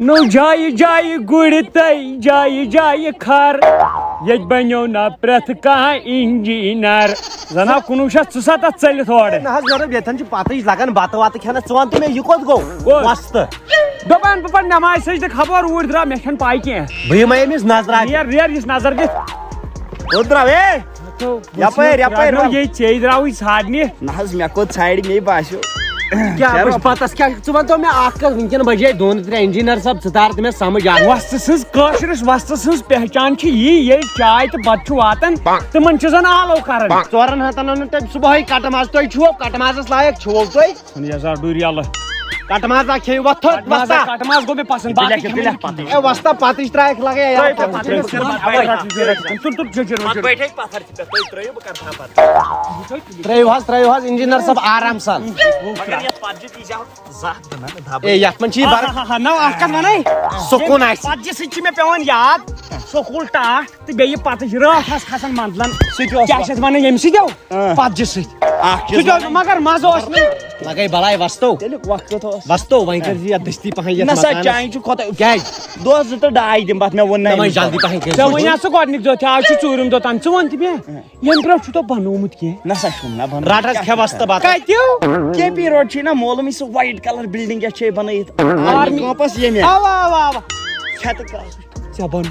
نو جائے جائے گڑ تئی جائے جائے کھار یہ بنو نا پریت کہاں انجینئر زنا 1977 چلت اور یتن پتہ لگان بتہ وتہ کھانا ژٕ تو یہ کوت گو وسط دپان بہ پہ نماز سجدہ خبر اوڑ درا مے چھن پائی کی بہ یمے أمِس نظر ریر ریر اس نظر دت درٛاو یپٲرۍ یپٲرۍ یہ چی درٛاوٕے ژھانڈنہِ نہ حظ مےٚ کوٚت ژھانڈِ مے باسیو کیا پتس کیا ژٕ ون تو مےٚ اکھ کتھ ونکٮ۪ن بجے 2-3 انجینئر صاحب ژٕ تار تہِ مےٚ سمجھ آ وستہٕ سٕنٛز کٲشرِس وستہٕ سٕنٛز پہچان چھِ یی ییٚلہِ چاے تہٕ بتہٕ چھُ واتان تِمن چھِ زن آلو کران 4 ہتن اوٚنوٕ تۄہہِ صبحٲے کٹہٕ ماز تُہۍ چھُو کٹہٕ مازس لایق چھُو تُہۍ یزار ڈوٗری اللہ کٹہٕ مازا کھیٚیِو وۄتھ تھوٚد وستا کٹہٕ ماز گوٚو مےٚ پسنٛد اے وستا پتٕچ ترٛایکھ لگے ترٛٲیِو حظ انجینئر صاحب آرام سان اے یتھ منٛز چھِ نو اکھ کتھ ونے سکوٗن آسہِ پتجہِ سۭتۍ چھِ مےٚ پیوان یاد سکوٗل ٹاٹھ تہٕ بیٚیہِ پتٕچ راتھ آس کھسان منٛزلن کیاہ چھِ اتھ ونان ییٚمہِ سۭتۍ پتجہِ سۭتۍ مگر مزٕ اوس نہٕ لگے بلاے وستو وستو وۄنۍ کٔرۍ یتھ دستی پہن نسا چانہِ چھُ کھۄتہٕ کیٛازِ دۄہ 2 تہٕ 2.5 دِمہٕ پتہٕ مےٚ ووٚن نہ جلدی پہن ژےٚ وَنیٛا سُہ گۄڈنِکۍ دۄہ تہِ آز چھُ ژوٗرِم دۄہ تام ژٕ وَن تہِ مےٚ ییٚمہِ برونٛٹھ چھُ تۄہہِ بنومُت کینٛہہ نسا چھُم نہ بنٲوِتھ رٹ حظ کھے وستہٕ بتہٕ کتہِ کے پی روڈ چھُے نہ مولوٗم سُہ وایٹ کلر بلڈنگ یتھ چھے بنٲیِتھ آرمی کیمپس ییٚمہِ اوا اوا اوا چھتہٕ کال ژےٚ بن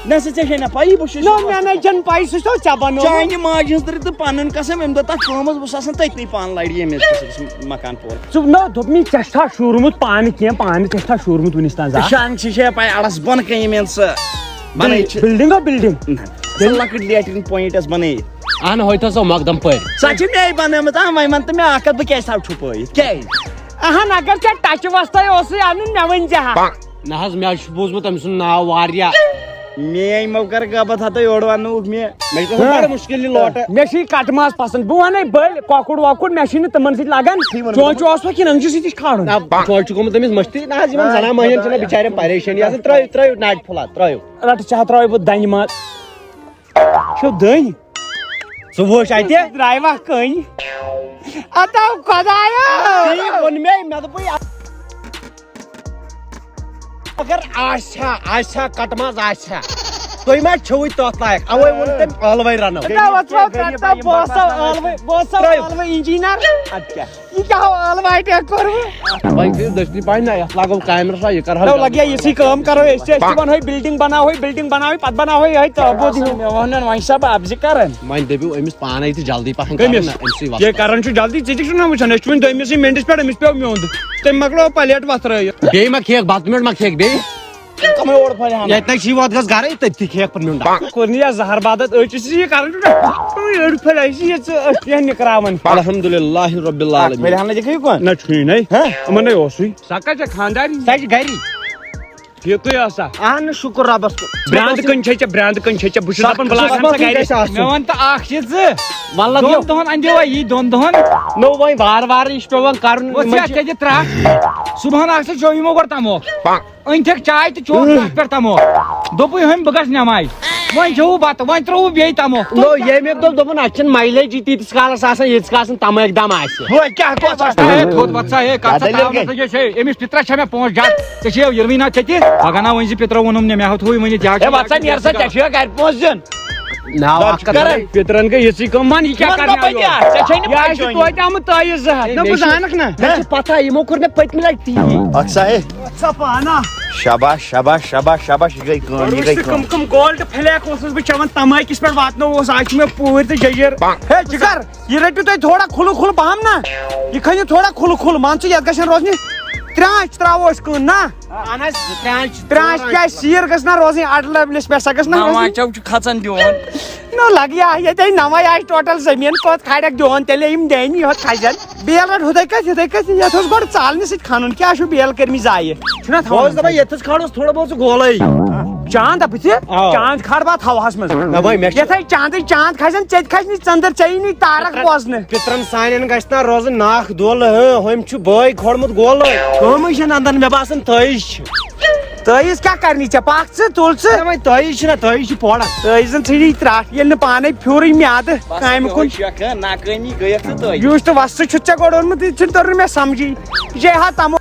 نسا ژےٚ چھے نہ پایی بہٕ چھُس نو مےٚ نَے چھَنہٕ پاے سُہ چھُ ژےٚ بنومُت چانہِ ماجہِ ہٕنٛز تہٕ پنُن قسم امہِ دۄہ تتھ کٲم ٲس بہٕ اوسُس آسان تٔتنٕے پانہٕ لرِ ییٚمہِ مکان پور ژٕ نو دوٚپ مےٚ ژےٚ چھا شوٗرمُت پانہٕ کینٛہہ پانہٕ ژےٚ چھا شوٗرمُت وُنِس تام زانٛہہ شان چھے پاے اڑس بۄن کَنہِ مےٚ سۄ بنٲیِتھ چھِ بِلڈِنگ ہا بِلڈِنگ سۄ لۄکٕٹ لیٹریٖن پویِنٹ ٲس بنٲیِتھ اہن ہوٚتہِ سۄ مۄقدم پٲرۍ سۄ چھِ مے بنٲومٕژ وۄنۍ ون تہٕ مےٚ اکھ کتھ بہٕ کیازِ تھاو چھُپٲیِتھ کیازِ اہن اگر ژےٚ ٹچہِ وستے اوسُے انُن مےٚ ؤنۍ زِ ہا نہ حظ مےٚ چھُ بوٗزمُت أمۍ سُنٛد ناو واریاہ میٲنۍ موکر غبت ہتو یورٕ وننوُکھ مےٚ چھُ بڑٕ مُشکل یہِ لوٹہٕ مےٚ چھُے کٹہٕ ماز پسنٛد بہٕ ونَے بٔلۍ کۄکُر وۄکُر مےٚ چھُے نہٕ تِمن سۭتۍ لگان چونچہِ اوسوا کِنہٕ أنٛگجہِ سۭتی چھُ کھالُن چھُ گوٚمُت أمِس مٔشتٕے نہ حظ یِمن زنان مٔہنِین چھِنہ بِچارٮ۪ن پریشٲنی آسان ترٛٲیِو ناٹہِ پھوٚلہ ترٛٲیِو رٹہٕ چاہ ترٛاوے بہٕ دنہِ منٛز چھُ دٔنۍ ژٕ وٕچھ اَتہِ درٛایوا کٔنۍ اتو خۄدایا ووٚن مےٚ دوٚپُے اگر آسہِ ہا کٹہٕ ماز آسہِ ہا تُہۍ ما چھِوٕے تتھ لایق اوے ووٚن تٔمۍ ٲلوے رنو انجینئر ادٕ کیاہ یہ کیا ٲلوٕ اٹیک کوٚروٕ وۄنۍ کٔرِو دٔچھنہِ پہن نہ یتھ لاگو کیمرا سا یہِ کرٕ نو لگیا یِژھٕے کٲم کرو أسۍ تہِ ونہوے بِلڈِنگ بناوٕے پتہٕ بناوہوے یِہے تٲبوٗد ہیوٗ مےٚ ووٚن وۄنۍ چھا بہٕ ابزِ کران وۄنۍ دٔپِو أمِس پانے تہِ جلدی پہن کٔمِس یے کران چھُ جلدی ژٕ تہِ چھُکھ نا وٕچھان أسۍ چھِ وۄنۍ دٔیمِسٕے مِنٹس پٮ۪ٹھ أمِس پیوٚو میوٚنٛد تٔمۍ مۄکلو پلیٹ وتھرٲیِتھ بیٚیہِ ما کھیٚکھ بتہٕ میوٚنٛڈ ما کھیٚکھ بیٚیہِ کمٕے اوڑ پھٔلۍ ییٚتہِ چھی ووت گژھ گرے تٔتھی کھیٚکھ پتہٕ میوٚنٛڈ کوٚر نہٕ یتھ زہر بادت أسۍ چھِ یہِ کران أڑۍ پھٔلۍ اَسہِ یہِ ژٕ أسۍ کینٛہہ نِکراوان الحمدُاللہ رۄبِ العالمیٖن پھٔلۍ ہن دِکھٕے کون نہ چھُے نَے یِمن نَے اوسُے سۄ کتہِ چھےٚ خانداری سۄ چھِ گری ٹھیٖکٕے ٲسا اہن شُکُر رۄبس کُن برٛانٛدٕ کٔنۍ چھے ژےٚ برٛانٛدٕ کٔنۍ چھے ژےٚ بہٕ چھُس دپان بہٕ لاگہٕ ہن سۄ گرِ مےٚ وَن تہٕ اکھ چیٖز ژٕ وَلہٕ دۄن دۄہن اندیوا یی 2 دۄہن نو وۄنۍ وارٕ وارٕ یہِ چھُ پیٚوان کرُن ژےٚ دِ ترٛکھ صبحن اکھ ژٕ چویمو گۄڈٕ تموکھ أنۍتھکھ چاے تہٕ چوکھ تتھ پٮ۪ٹھ تموکھ دوٚپُے ہُمۍ بہٕ گژھٕ نٮ۪ماز وۄنۍ کھیوٚوُ بتہٕ وۄنۍ ترٛووُ بیٚیہِ تموکھ نو ییٚمۍ دوٚپ دوٚپُن اتھ چھنہٕ مایلیجی تیٖتِس کالس آسان ییٖتِس کالس نہٕ تماکھ دم آسہِ تھوٚد وَتسا ہے أمِس پِترا چھےٚ مےٚ پونٛسہٕ زیادٕ ژےٚ چھے یِروٕنۍ ژےٚ تہِ پگاہ نا ؤنۍ زِ پِترو ووٚنُم نہٕ مےٚ ہاو تھوٚوُے ؤنِتھ پِترن گٔے یِژٕے کٲم ون یہِ کیٛاہ کرنہِ یہِ چھُ توتہِ آمُت تٲیِز زٕ ہتھ نہ بہٕ زانکھ نا مےٚ چھِ پتہ یِمو کوٚر مےٚ پٔتمہِ لٹہِ تی اکسا ہے پانا شاباش شاباش شاباش شاباش یہِ گٔے کٲم یہِ گٔے کٲم کم گولڈ فلیک اوسُس بہٕ چٮ۪وان تماکِس پٮ۪ٹھ واتنووُس آز چھُ مےٚ پوٗرۍ تہٕ جٔجِر ہے جِگر یہِ رٔٹِو تُہۍ تھوڑا کھُلہٕ پہم نا یہِ کھٔنِو تھوڑا کھُلہٕ مان ژٕ یتھ گژھن روزنہِ ترٛانٛچ تراوو أسۍ کٕن نا ترٛانٛچ کیٛازِ سیٖر گٔژھ نا روزٕنۍ اڈٕ لیولِس پٮ۪ٹھ سۄ گٔژھ نا چھُ کھژان دیُن نو لگیا ییٚتے نوے آسہِ ٹوٹل زٔمیٖن کوٚت کھالکھ دیُن تیٚلے یِم دینہِ یوت کھسن بیل رٹ ہُتھے کٔتھۍ یتھ اوس گۄڈٕ ژالنہِ سۭتۍ کھنُن کیٛاہ چھُ بیل کٔرمٕتۍ ضایہِ چھُنا بہٕ اوسُس دپان ییٚتھس کھالوس تھوڑا بہت سُہ گولے چاند دپتھ چاند کھار بہٕ ہواہس منٛز یتھے چاندٕے چاند کھسن ژےٚ تہِ کھسنہِ ژٔندٕر ژےٚ نی تارک بوزنہٕ پِترن سانٮ۪ن گژھِ نا روزُن ناکھ دولہٕ ہُمۍ چھُ بٲے کھولمُت گولہٕ کٲمٕے چھنہٕ انٛدر مےٚ باسان تٲیِز چھِ تٲیٖز کیٛاہ کرنی ژےٚ پکھ ژٕ تُل ژٕ وۄنۍ تٲیِز چھِنہ تٲیِز چھِ پوڑا تٲیٖزن ژھٕنی ترٛٹھ ییٚلہِ نہٕ پانے پھیورٕے میادٕ کامہِ کُن ناکٲمی گٔیکھ تہٕ تٲیِز یوٗس تہٕ وستہٕ چھُتھ ژےٚ گۄڈٕ اوٚنمُت یہِ چھُنہٕ توٚر نہٕ مےٚ سمجھی یہِ چھے ہا تمو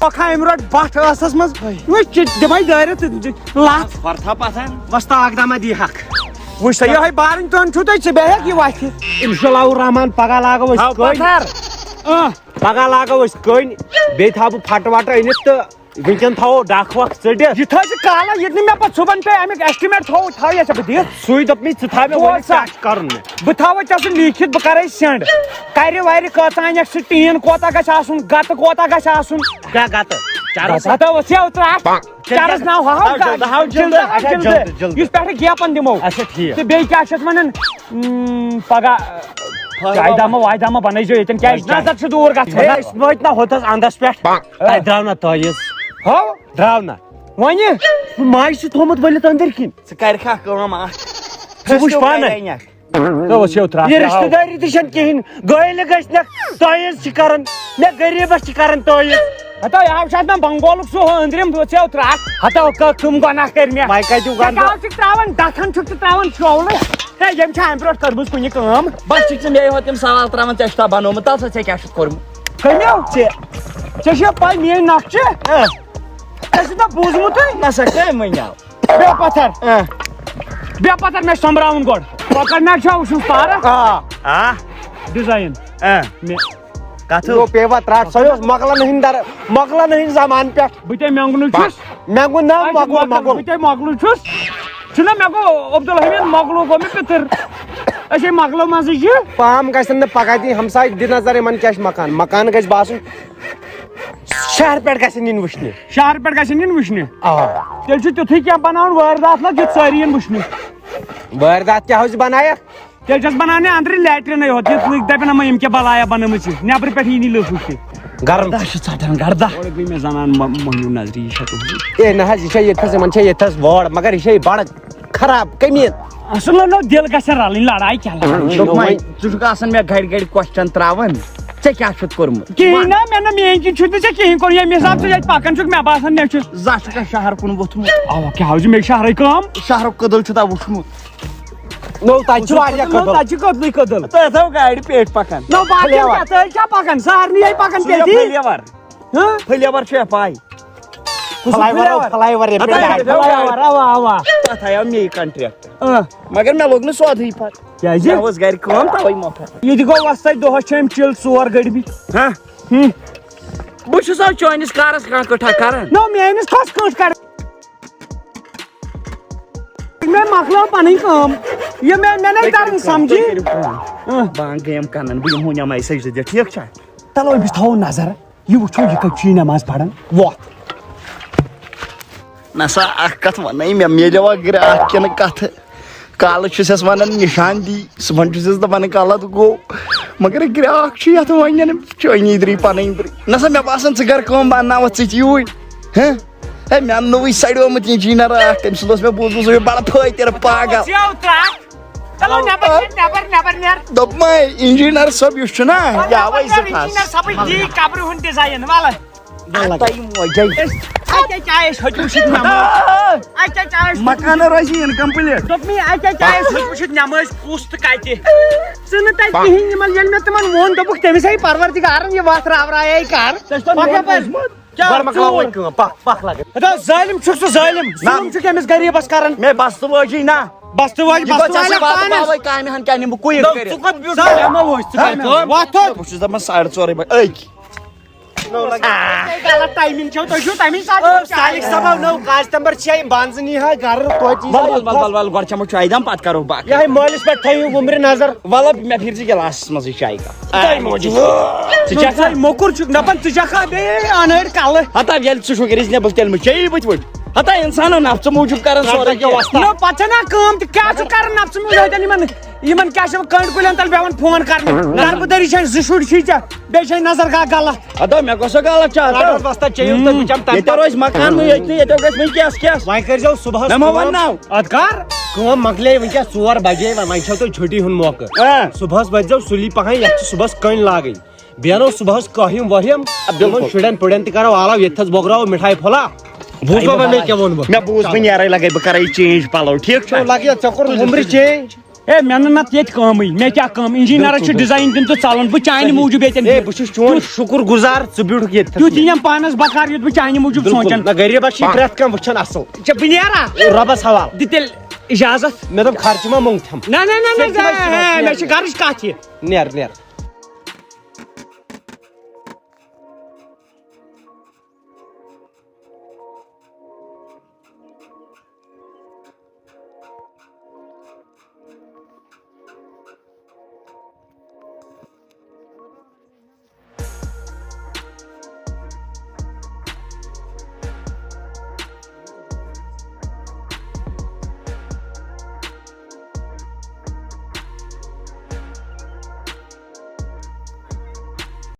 پکان امہِ روٹ بٹھ ٲسس منٛز دِمے دٲرِتھ لتھ فرتھا پتھن وستا اقدامہ دی حق وٕچھ سا یِہوے بارٕنۍ تۄہہِ چھُو تۄہہِ ژٕ بیٚیہِ ہٮ۪کھ یہِ وتھِ انشاء الرحمان پگہہ لاگو أسۍ کٔنۍ پگہہ لاگو أسۍ کٔنۍ بیٚیہِ تھاو بہٕ پھٹہٕ وٹہٕ أنِتھ تہٕ وٕنکٮ۪ن تھاوو ڈکھ وکھ ژٔٹِتھ یہِ تھٲے ژٕ کالہ ییٚلہِ نہٕ مےٚ پتہٕ صُبحن پیٚیہِ امیُک ایسٹِمیٹ تھاوٕ یژھا بہٕ دِتھ سُے دوٚپ مےٚ ژٕ تھاو مےٚ ؤنِتھ کیٛاہ چھُ کرُن مےٚ بہٕ تھاوے ژےٚ سُہ لیٖکھِتھ بہٕ کرے سینڈ کرِ وَرِ کۭژاہ انکھ ژٕ ٹیٖن کوتاہ گژھِ آسُن گتہٕ کوتاہ گژھِ آسُن کیٛاہ گتہٕ چرس ہتا وسیو ترٛٹھ چرس ناو ہاو جلدٕ یُس پٮ۪ٹھٕ گیپن دِمو اچھا ٹھیٖک تہٕ بیٚیہِ کیٛاہ چھِ اتھ ونان پگاہ چایداما وایداما بنٲیزیو ییٚتٮ۪ن کیٛازِ نظر چھُ دوٗر گژھان أسۍ وٲتۍ نا ہُتھس انٛدس پٮ۪ٹھ تتہِ درٛاو نا تٲیٖز ہو درٛاو نا وۄنہِ ماجہِ چھُ تھومُت ؤلِتھ أنٛدٕرۍ کِنۍ ژٕ کرکھا کٲم اکھ ژٕ وٕچھ پانے تہٕ وسیو ترٛٹھ یہ رشتہٕ دٲری تہِ چھنہٕ کِہیٖنۍ گٲلہِ گژھنکھ تٲیٖز چھِ کران مےٚ غریٖبس چھِ کران تٲیٖز ہتا یہِ چھُ آسان بنگولُک سُہ أنٛدرِم وسیو ترٛٹھ ہتا کٕم گۄناہ کٔرۍ مےٚ وۄنۍ کتیُک گنٛدٕ چھِکھ تراوان ڈکھن چھُکھ ژٕ تراوان شولہٕ ہے ییٚمۍ چھِ امہِ برونٛٹھ کٔرمٕژ کُنہِ کٲم بس چھُکھ ژٕ مےٚ یوت تِم سوال تراوان ژےٚ چھُتھا بنومُت تل سا ژےٚ کیٛاہ چھُتھ کوٚرمُت کٔمِو ژےٚ چھےٚ پاے میٲنۍ نقشہِ ژےٚ چھُتھ بوٗزمُتٕے نسا کٔمۍ ؤنیو بیٚیہِ پتھر مےٚ چھُ سۄمبراوُن گۄڈٕ کۄکر ناگ چھا وٕچھُن پارک آ ڈِزاین کتھ پیوا ترٛٹھ سۄ اوس مۄکلن ہٕنٛدۍ زمانہٕ پٮ۪ٹھ بہٕ تے مٮ۪نٛگنُے چھُس مےٚ گوٚو نہ مۄکل بہٕ تے مۄکلُے چھُس چھُنہ مےٚ گوٚو عبدالحمیٖد مۄکلوٗ گوٚو مےٚ پِتٕر أسے مۄکلو منٛزٕے چھِ پام گژھن نہٕ پگاہ دِنۍ ہمساے دِ نظر یِمن کیٛاہ چھُ مکان گژھِ باسُن شہر پٮ۪ٹھ گژھن یِنۍ وٕچھنہِ شہر پٮ۪ٹھ گژھن یِنۍ وٕچھنہِ آ تیٚلہِ چھُ تیُتھُے کینٛہہ بناوُن وٲرۍدات لگ یُتھ سٲری یِن وٕچھنہِ وٲرۍدات کیٛاہ اوس بنایکھ تیٚلہِ چھس بناونہِ أنٛدرٕ لیٹریٖنٕے یوت یُتھ لُکھ دپن اما یِم کیٛاہ بلایا بنٲومٕژ چھِ نٮ۪برٕ پٮ۪ٹھ یی نہٕ لُکھ وٕچھنہِ گرم چھُ ژٹان گردہ گۄڈٕ گٔے مےٚ زنان مۄہنیوٗ نظرِ یہِ چھا اے نہ حظ یہِ چھےٚ ییٚتھس یِمن چھےٚ ییٚتھس وٲر مگر یہِ چھےٚ یہِ بڑٕ خراب کٔمی اصل نو دِل گژھن رلٕنۍ لڑاے کیٛاہ لڑاے ژٕ چھُکھ آسان مےٚ گرِ گرِ کوسچن تراوان ژےٚ کیٛاہ چھُتھ کوٚرمُت کِہیٖنۍ نہ مےٚ نہ میٲنۍ کِنۍ چھُنہٕ ژےٚ کِہیٖنۍ کوٚر ییٚمہِ حساب ژٕ ییٚتہِ پکان چھُکھ مےٚ باسان مےٚ چھُ زانٛہہ چھُکھا شہر کُن ووٚتھمُت اوا کیٛاہ حظ مےٚ چھِ شہرٕے کٲم شہرُک کٔدٕل چھُتھا وٕچھمُت نو تتہِ چھُ واریاہ تتہِ چھِ کٔدلٕے کٔدٕل تۄہہِ تھاو گاڑِ پیٹھ پکان نو باقٕے کیٛاہ تُہۍ چھا پکان سارنٕے آیہِ پکان تیٚلہِ فلیور فلیور چھُ پاے فلاے اوا اوا تتھ آیو مے کنٹریکٹ مگر مےٚ لوٚگ نہٕ سودٕے پتہٕ کیٛازِ مےٚ ٲس گرِ کٲم توے مۄکھٕ ییٚتہِ گوٚو وۄستے دۄہس چھِ أمۍ چِل ژور گٔڑمٕتۍ بہٕ چھُس چٲنِس کارس کانٛہہ کٔٹھا کران نو میٲنِس کھۄتہٕ کٲنٛسہِ کر مےٚ مۄکلٲو پنٕنۍ کٲم یہِ مےٚ نَے تران سمجھی بانگ گٔیم کنن بہٕ یِمہو نٮ۪ماے سجدٕ دِتھ ٹھیٖک چھا چلو أمِس تھاوو نظر یہِ وٕچھو یہِ کتہِ چھُ یہِ نٮ۪ماز پران وۄتھ نسا اکھ کتھ ونے مےٚ میلیوا گرٛاکھ کِنہٕ کتھٕ کالہٕ چھُسس ونان نِشان دی صُبحن چھُسس دپان کالہٕ گوٚو مگر گرٛاکھ چھُ یتھ وۄنۍ چٲنی درٕے پنٕنۍ درٕے نسا مےٚ باسان ژٕ کر کٲم بہٕ انناوتھ ژٕ تہِ یوٗرۍ ہے مےٚ اننوٕے سڑیومُت انجیٖنر اکھ تٔمۍ سُنٛد اوس مےٚ بوٗزمُت سُہ چھُ بڑٕ پھٲتِر پاگل دوٚپ مے انجیٖنر صٲب یُس چھُنا یہِ آوے زٕ مکانہٕ روزِ اِنکمپلیٖٹ دوٚپمے اَتہِ چاہے وٕچھِتھ نٮ۪مٲزۍ کُس تہٕ کتہِ ژٕ نہٕ تتہِ کِہیٖنۍ یِمن ییٚلہِ مےٚ تِمن ووٚن دوٚپُکھ تٔمِس ہے پروردِگارن یہِ وتھ راوراے کر ظٲلِم چھُکھ ژٕ ظٲلِم ظُلُم چھُکھ أمِس غریٖبس کران مےٚ بستہٕ وٲجی نا بستہٕ واجہِ کامہِ ہن کیٛاہ نِمہٕ بہٕ کُیِت کٔرِتھ وۄتھ بہٕ چھُس دپان 4:30 بجے أکۍ غلط ٹایمِنگ چھو تۄہہِ چھُو تمے کاسٹمر چھِ یِم بانزنی ہا گرٕ ول گۄڈٕ چمو چایہِ دام پتہٕ کرو باقٕے یِہے مٲلِس پٮ۪ٹھ تھٲیِو وُمرِ نظر ولہٕ مےٚ پھِر ژٕ گِلاسس منٛزٕے چایہِ کپ موٚکُر چھُکھ دپان ژٕ چھکھا بیٚیہِ انٲڑۍ کلہٕ ہتا ییٚلہِ ژٕ چھُکھ ریٖزنیبٕل تیٚلہِ مہ چیٚیی بٕتھِ وٕٹھۍ ہتا انسانو نفژٕ موٗجوٗب کران سورُے نو پتہٕ چھےٚ نا کٲم تہِ کیٛاہ چھُ کران نفژٕ موٗجوٗب یِمن کیٛاہ چھِ کنڈ کُلٮ۪ن تل بیٚہوان فون کرنہِ گربہٕ دٔری چھےٚ 2 شُرۍ چھِی ژےٚ بیٚیہِ چھے نظر گاہ غلط ہتا مےٚ کۄس غلط چھِ ییٚتہِ روزِ مکان ییٚتہِ ییٚتہِ گژھِ وۄنۍ کیس وۄنۍ کٔرۍزیو صبحس مےٚ ما ونناو ادٕ کر کٲم مۄکلے ؤنکیٚس 4 بجے وۄنۍ چھو تۄہہِ چھُٹی ہُنٛد موقعہٕ صبحس ؤتھۍزیو سُلی پہن یتھ چھِ صبحس کٔنۍ لاگٕنۍ بیٚہنو صبحس کٲہِم وٲہِم یِمن شُرٮ۪ن پُرٮ۪ن تہِ کرو آلو ییٚتھس بٲگراوو مِٹھاے پھوٚلا بوٗزوا مےٚ کیٛاہ ووٚن بہٕ مےٚ بوٗز وۄنۍ نیرے لگے بہٕ کرے چینج پلو ٹھیٖک چھا لگہِ ژےٚ کوٚرُتھ وُمرِ چینج اے مےٚ نہٕ نتہٕ ییٚتہِ کٲمٕے مےٚ کیٛاہ کٲم انجیٖنرس چھُ ڈِزاین دیُن تہٕ ژلُن بہٕ چانہِ موٗجوٗب ییٚتٮ۪ن اے بہٕ چھُس چون شُکر گُزار ژٕ بیوٗٹھُکھ ییٚتہِ تیُتھ یِیم پانس بکار یُتھ بہٕ چانہِ موٗجوٗب سونٛچان نہ غریٖبس چھِ پرٛٮ۪تھ کانٛہہ وٕچھان اصٕل بہٕ نیرا رۄبس حوالہٕ دِ تیٚلہِ اِجازت مےٚ دوٚپ خرچہٕ ما منٛگتھم نہ مےٚ چھِ گرٕچ کتھ یہِ نیر